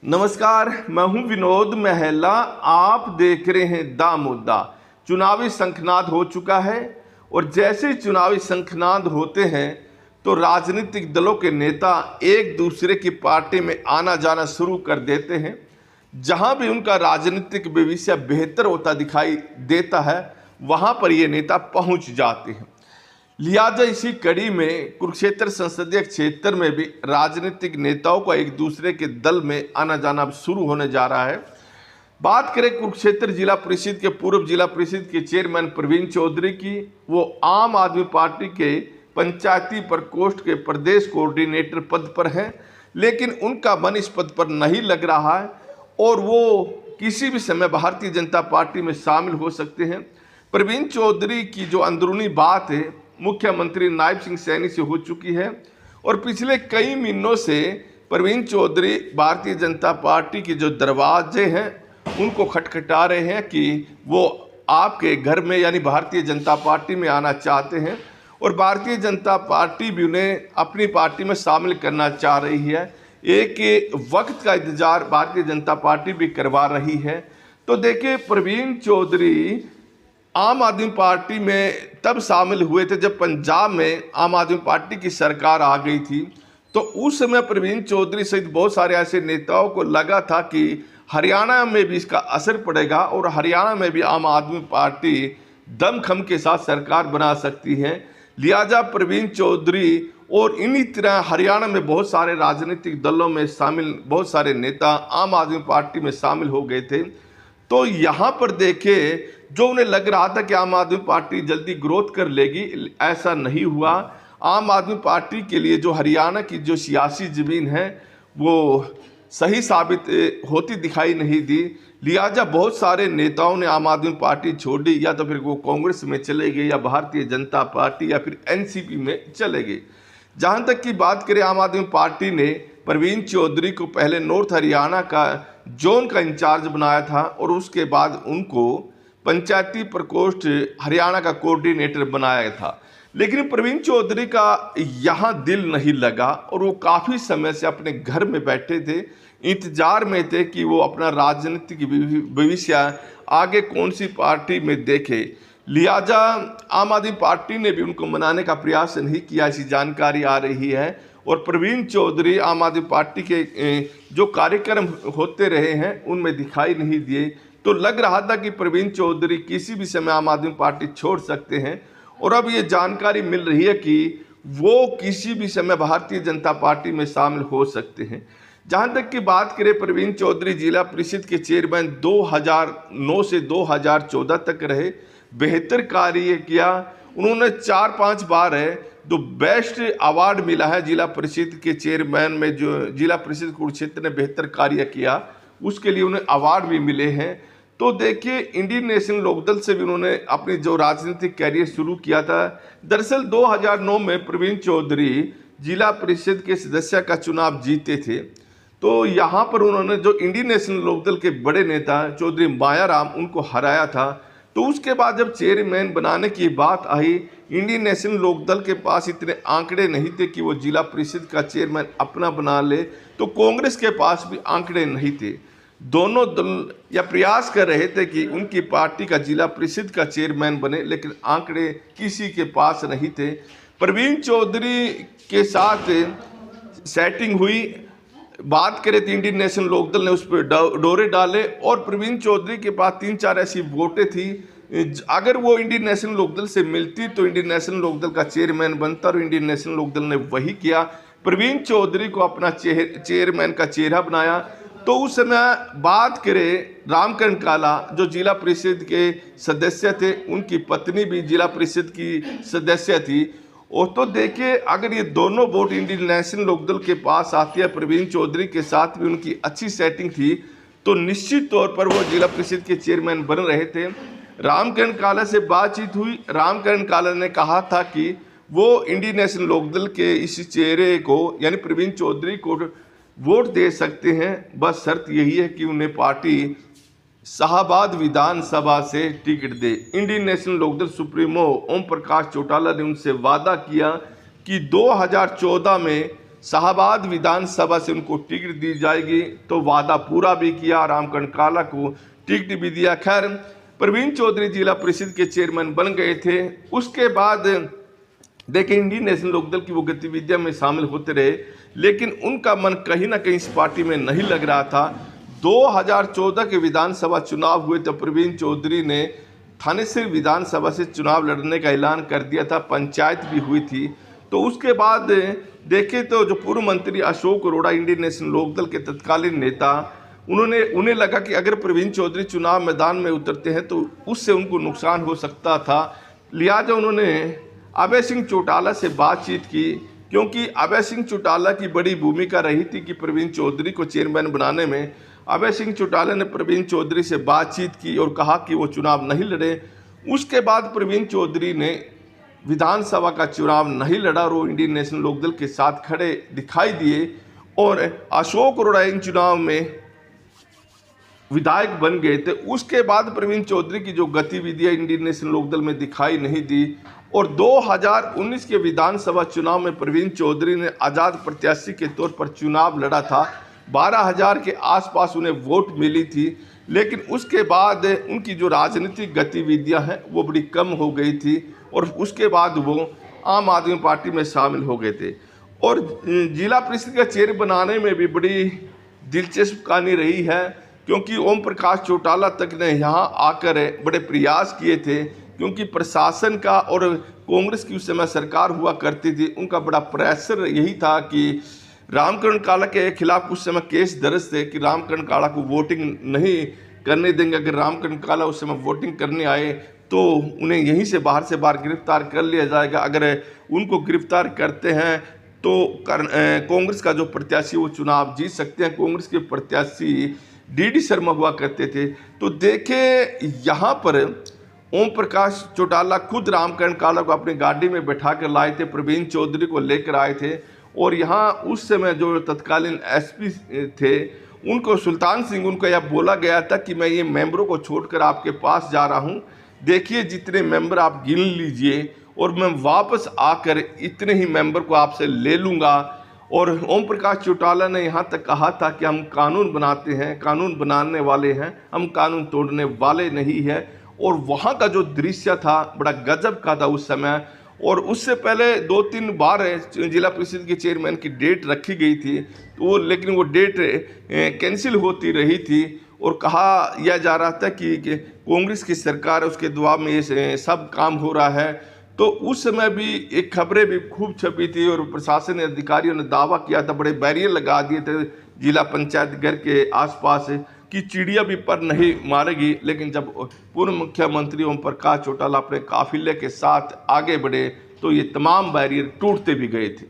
नमस्कार, मैं हूं विनोद महला। आप देख रहे हैं दा मुद्दा। चुनावी शंखनाद हो चुका है और जैसे चुनावी शंखनाद होते हैं तो राजनीतिक दलों के नेता एक दूसरे की पार्टी में आना जाना शुरू कर देते हैं। जहां भी उनका राजनीतिक भविष्य बेहतर होता दिखाई देता है वहां पर ये नेता पहुंच जाते हैं। लिहाजा इसी कड़ी में कुरुक्षेत्र संसदीय क्षेत्र में भी राजनीतिक नेताओं का एक दूसरे के दल में आना जाना अब शुरू होने जा रहा है। बात करें कुरुक्षेत्र जिला परिषद के पूर्व जिला परिषद के चेयरमैन प्रवीण चौधरी की, वो आम आदमी पार्टी के पंचायती प्रकोष्ठ के प्रदेश कोऑर्डिनेटर पद पर हैं, लेकिन उनका मन इस पद पर नहीं लग रहा है और वो किसी भी समय भारतीय जनता पार्टी में शामिल हो सकते हैं। प्रवीण चौधरी की जो अंदरूनी बात है मुख्यमंत्री नायब सिंह सैनी से हो चुकी है और पिछले कई महीनों से प्रवीण चौधरी भारतीय जनता पार्टी के जो दरवाजे हैं उनको खटखटा रहे हैं कि वो आपके घर में यानी भारतीय जनता पार्टी में आना चाहते हैं और भारतीय जनता पार्टी भी उन्हें अपनी पार्टी में शामिल करना चाह रही है। एक वक्त का इंतजार भारतीय जनता पार्टी भी करवा रही है। तो देखिए, प्रवीण चौधरी आम आदमी पार्टी में तब शामिल हुए थे जब पंजाब में आम आदमी पार्टी की सरकार आ गई थी। तो उस समय प्रवीण चौधरी सहित बहुत सारे ऐसे नेताओं को लगा था कि हरियाणा में भी इसका असर पड़ेगा और हरियाणा में भी आम आदमी पार्टी दमखम के साथ सरकार बना सकती है। लिहाजा प्रवीण चौधरी और इन्हीं तरह हरियाणा में बहुत सारे राजनीतिक दलों में शामिल बहुत सारे नेता आम आदमी पार्टी में शामिल हो गए थे। तो यहाँ पर देखें, जो उन्हें लग रहा था कि आम आदमी पार्टी जल्दी ग्रोथ कर लेगी, ऐसा नहीं हुआ। आम आदमी पार्टी के लिए जो हरियाणा की जो सियासी ज़मीन है वो सही साबित होती दिखाई नहीं दी। लिहाजा बहुत सारे नेताओं ने आम आदमी पार्टी छोड़ी, या तो फिर वो कांग्रेस में चले गए या भारतीय जनता पार्टी या फिर एनसीपी में चले गए। जहाँ तक की बात करें, आम आदमी पार्टी ने प्रवीण चौधरी को पहले नॉर्थ हरियाणा का जोन का इंचार्ज बनाया था और उसके बाद उनको पंचायती प्रकोष्ठ हरियाणा का कोऑर्डिनेटर बनाया था। लेकिन प्रवीण चौधरी का यहाँ दिल नहीं लगा और वो काफ़ी समय से अपने घर में बैठे थे, इंतजार में थे कि वो अपना राजनीतिक भविष्य आगे कौन सी पार्टी में देखे। लिहाजा आम आदमी पार्टी ने भी उनको मनाने का प्रयास नहीं किया, ऐसी जानकारी आ रही है। और प्रवीण चौधरी आम आदमी पार्टी के जो कार्यक्रम होते रहे हैं उनमें दिखाई नहीं दिए। तो लग रहा था कि प्रवीण चौधरी किसी भी समय आम आदमी पार्टी छोड़ सकते हैं और अब ये जानकारी मिल रही है कि वो किसी भी समय भारतीय जनता पार्टी में शामिल हो सकते हैं। जहाँ तक की बात करें, प्रवीण चौधरी जिला परिषद के चेयरमैन 2009 से 2014 तक रहे, बेहतर कार्य किया। उन्होंने 4-5 बार जो बेस्ट अवार्ड मिला है जिला परिषद के चेयरमैन में, जो जिला परिषद कुरुक्षेत्र ने बेहतर कार्य किया उसके लिए उन्हें अवार्ड भी मिले हैं। तो देखिए, इंडियन नेशनल लोकदल से भी उन्होंने अपनी जो राजनीतिक कैरियर शुरू किया था। दरअसल 2009 में प्रवीण चौधरी जिला परिषद के सदस्य का चुनाव जीते थे। तो यहाँ पर उन्होंने जो इंडियन नेशनल लोकदल के बड़े नेता चौधरी मायाराम उनको हराया था। तो उसके बाद जब चेयरमैन बनाने की बात आई, इंडियन नेशनल लोकदल के पास इतने आंकड़े नहीं थे कि वो जिला परिषद का चेयरमैन अपना बना ले, तो कांग्रेस के पास भी आंकड़े नहीं थे। दोनों दल या प्रयास कर रहे थे कि उनकी पार्टी का जिला परिषद का चेयरमैन बने, लेकिन आंकड़े किसी के पास नहीं थे। प्रवीण चौधरी के साथ सेटिंग हुई। बात करें तो इंडियन नेशनल लोकदल ने उस पर डोरे डाले और प्रवीण चौधरी के पास 3-4 ऐसी वोटें थी, अगर वो इंडियन नेशनल लोकदल से मिलती तो इंडियन नेशनल लोकदल का चेयरमैन बनता और इंडियन नेशनल लोकदल ने वही किया, प्रवीण चौधरी को अपना चेयरमैन का चेहरा बनाया। तो उस समय बात करें, रामकरण काला जो जिला परिषद के सदस्य थे, उनकी पत्नी भी जिला परिषद की सदस्य थी। और तो देखिए, अगर ये दोनों वोट इंडियन नेशनल लोकदल के पास आती है, प्रवीण चौधरी के साथ भी उनकी अच्छी सेटिंग थी, तो निश्चित तौर पर वो जिला परिषद के चेयरमैन बन रहे थे। रामकरण काला से बातचीत हुई। रामकरण काला ने कहा था कि वो इंडियन नेशनल लोकदल के इस चेहरे को यानी प्रवीण चौधरी को वोट दे सकते हैं, बस शर्त यही है कि उन्हें पार्टी शाहबाद विधानसभा से टिकट दे। Indian national Lokdal supremo Om Prakash Chautala ने उनसे वादा किया कि 2014 में शाहबाद विधानसभा से उनको टिकट दी जाएगी, तो वादा पूरा भी किया, रामकरण काला को टिकट भी दिया। खैर, प्रवीण चौधरी जिला परिषद के चेयरमैन बन गए थे। उसके बाद देखिए, इंडियन नेशनल लोकदल की वो गतिविधियों में शामिल होते रहे, लेकिन उनका मन कहीं ना कहीं इस पार्टी में नहीं लग रहा था। 2014 के विधानसभा चुनाव हुए तो प्रवीण चौधरी ने थानेसर विधानसभा से चुनाव लड़ने का ऐलान कर दिया था, पंचायत भी हुई थी। तो उसके बाद देखें तो जो पूर्व मंत्री अशोक अरोड़ा, इंडियन नेशनल लोकदल के तत्कालीन नेता, उन्हें लगा कि अगर प्रवीण चौधरी चुनाव मैदान में उतरते हैं तो उससे उनको नुकसान हो सकता था। लिहाजा उन्होंने अभय सिंह चौटाला से बातचीत की, क्योंकि अभय सिंह चौटाला की बड़ी भूमिका रही थी कि प्रवीण चौधरी को चेयरमैन बनाने में। अभय सिंह चौटाला ने प्रवीण चौधरी से बातचीत की और कहा कि वो चुनाव नहीं लड़े। उसके बाद प्रवीण चौधरी ने विधानसभा का चुनाव नहीं लड़ा और वो इंडियन नेशनल लोकदल के साथ खड़े दिखाई दिए और अशोक अरोड़ा इन चुनाव में विधायक बन गए थे। उसके बाद प्रवीण चौधरी की जो गतिविधियां इंडियन नेशनल लोकदल में दिखाई नहीं दी और 2019 के विधानसभा चुनाव में प्रवीण चौधरी ने आज़ाद प्रत्याशी के तौर पर चुनाव लड़ा था। 12,000 के आसपास उन्हें वोट मिली थी, लेकिन उसके बाद उनकी जो राजनीतिक गतिविधियां हैं वो बड़ी कम हो गई थी और उसके बाद वो आम आदमी पार्टी में शामिल हो गए थे। और जिला परिषद का चेयर बनाने में भी बड़ी दिलचस्प कहानी रही है, क्योंकि ओम प्रकाश चौटाला तक ने यहाँ आकर बड़े प्रयास किए थे, क्योंकि प्रशासन का और कांग्रेस की उस समय सरकार हुआ करती थी, उनका बड़ा प्रेशर यही था कि रामकरण काला के खिलाफ उस समय केस दर्ज थे कि रामकरण काला को वोटिंग नहीं करने देंगे। अगर रामकरण काला उस समय वोटिंग करने आए तो उन्हें यहीं से बाहर गिरफ्तार कर लिया जाएगा। अगर उनको गिरफ्तार करते हैं तो कांग्रेस का जो प्रत्याशी वो चुनाव जीत सकते हैं। कांग्रेस के प्रत्याशी डी शर्मा हुआ करते थे। तो देखें, यहाँ पर ओम प्रकाश चौटाला खुद रामकरण काला को अपनी गाड़ी में बैठा कर लाए थे, प्रवीण चौधरी को लेकर आए थे और यहाँ उस समय जो तत्कालीन एसपी थे उनको सुल्तान सिंह, उनको यह बोला गया था कि मैं ये मेंबरों को छोड़कर आपके पास जा रहा हूँ, देखिए जितने मेंबर आप गिन लीजिए और मैं वापस आकर इतने ही मेंबर को आपसे ले लूँगा। और ओम प्रकाश चौटाला ने यहाँ तक कहा था कि हम कानून बनाते हैं, कानून बनाने वाले हैं, हम कानून तोड़ने वाले नहीं हैं। और वहाँ का जो दृश्य था बड़ा गजब का था उस समय। और उससे पहले 2-3 बार जिला परिषद के चेयरमैन की डेट रखी गई थी, तो वो लेकिन वो डेट कैंसिल होती रही थी और कहा यह जा रहा था कि कांग्रेस की सरकार है, उसके दबाव में ये सब काम हो रहा है। तो उस समय भी एक खबरें भी खूब छपी थी और प्रशासन अधिकारियों ने दावा किया था, बड़े बैरियर लगा दिए थे जिला पंचायत घर के आसपास कि चिड़िया भी पर नहीं मारेगी। लेकिन जब पूर्व मुख्यमंत्री ओम प्रकाश चौटाला अपने काफिले के साथ आगे बढ़े तो ये तमाम बैरियर टूटते भी गए थे।